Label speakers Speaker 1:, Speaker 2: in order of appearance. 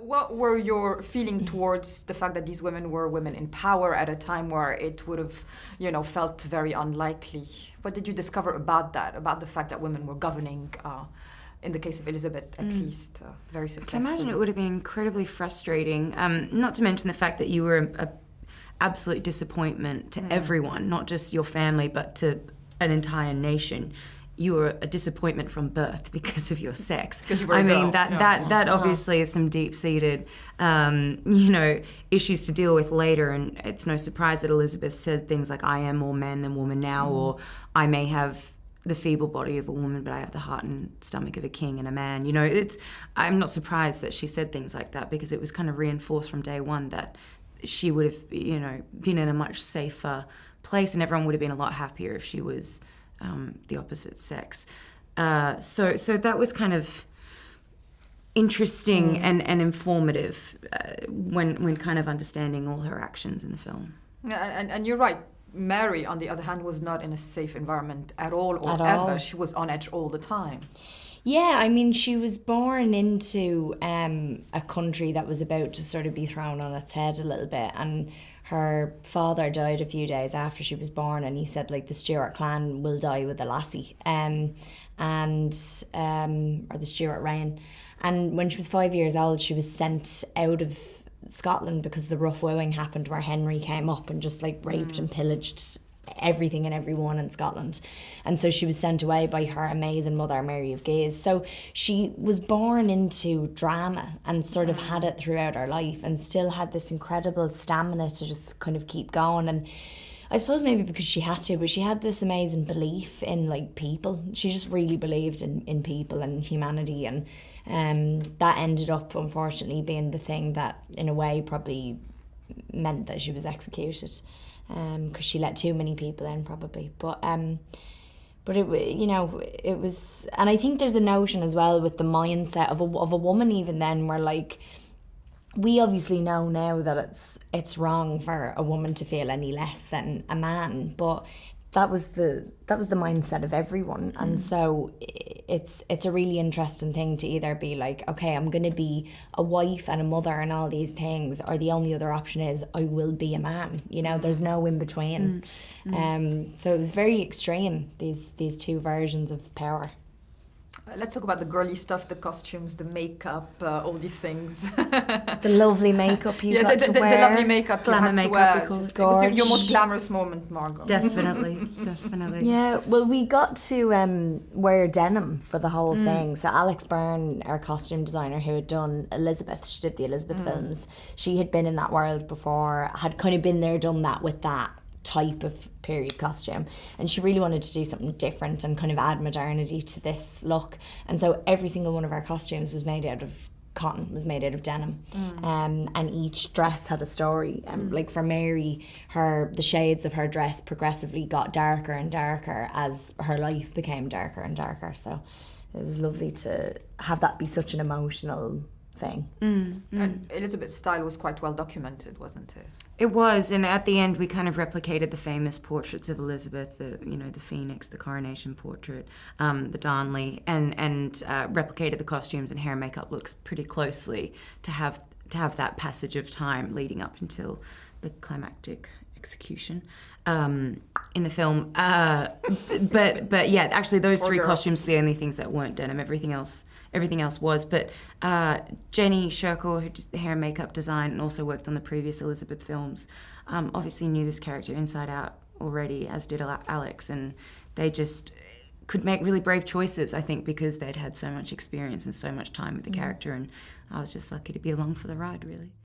Speaker 1: what were your feeling towards the fact that these women were women in power at a time where it would have, felt very unlikely? What did you discover about that, about the fact that women were governing, in the case of Elizabeth, at least, very successfully?
Speaker 2: I can imagine it would have been incredibly frustrating, not to mention the fact that you were an absolute disappointment to everyone, not just your family, but to an entire nation. You were a disappointment from birth because of your sex.
Speaker 1: Because you were a girl.
Speaker 2: That obviously is some deep-seated, issues to deal with later, and it's no surprise that Elizabeth said things like, "I am more man than woman now," or "I may have the feeble body of a woman, but I have the heart and stomach of a king and a man." I'm not surprised that she said things like that, because it was kind of reinforced from day one that she would have, been in a much safer place, and everyone would have been a lot happier if she was the opposite sex. So that was kind of interesting and informative when kind of understanding all her actions in the film.
Speaker 1: And you're right. Mary, on the other hand, was not in a safe environment at all or ever. She was on edge all the time.
Speaker 3: Yeah, I mean, she was born into a country that was about to sort of be thrown on its head a little bit, and her father died a few days after she was born, and he said, like, the Stuart clan will die with the lassie, or the Stuart reign. And when she was 5 years old, she was sent out of Scotland because the rough wooing happened where Henry came up and just like raped and pillaged everything and everyone in Scotland. And so she was sent away by her amazing mother, Mary of Guise. So she was born into drama and sort of had it throughout her life, and still had this incredible stamina to just kind of keep going. And I suppose maybe because she had to, but she had this amazing belief in like people. She just really believed in people and humanity, and that ended up unfortunately being the thing that in a way probably meant that she was executed, because she let too many people in probably. But it was, and I think there's a notion as well with the mindset of a woman even then, where like, we obviously know now that it's wrong for a woman to feel any less than a man, but that was the mindset of everyone. And so it's a really interesting thing to either be like, okay, I'm going to be a wife and a mother and all these things, or the only other option is I will be a man. There's no in between. So it was very extreme, these two versions of power.
Speaker 1: Let's talk about the girly stuff, the costumes, the makeup, all these things.
Speaker 3: The lovely makeup you got to wear.
Speaker 1: The lovely makeup you had to wear. It was your most glamorous moment, Margot.
Speaker 2: Definitely.
Speaker 3: Yeah, well, we got to wear denim for the whole thing. So Alex Byrne, our costume designer who had done Elizabeth, she did the Elizabeth films, she had been in that world before, had kind of been there, done that with that type of period costume, and she really wanted to do something different and kind of add modernity to this look. And so every single one of our costumes was made out of cotton, was made out of denim, and each dress had a story. Like for Mary, the shades of her dress progressively got darker and darker as her life became darker and darker. So it was lovely to have that be such an emotional thing.
Speaker 1: And Elizabeth's style was quite well documented, wasn't it?
Speaker 2: It was, and at the end we kind of replicated the famous portraits of Elizabeth, the Phoenix, the coronation portrait, the Darnley, and replicated the costumes and hair and makeup looks pretty closely to have that passage of time leading up until the climactic execution in the film. But yeah, actually those three costumes are the only things that weren't denim. Everything else was. But Jenny Sherkor, who did the hair and makeup design and also worked on the previous Elizabeth films, obviously knew this character inside out already, as did Alex, and they just could make really brave choices, I think, because they'd had so much experience and so much time with the character, and I was just lucky to be along for the ride, really.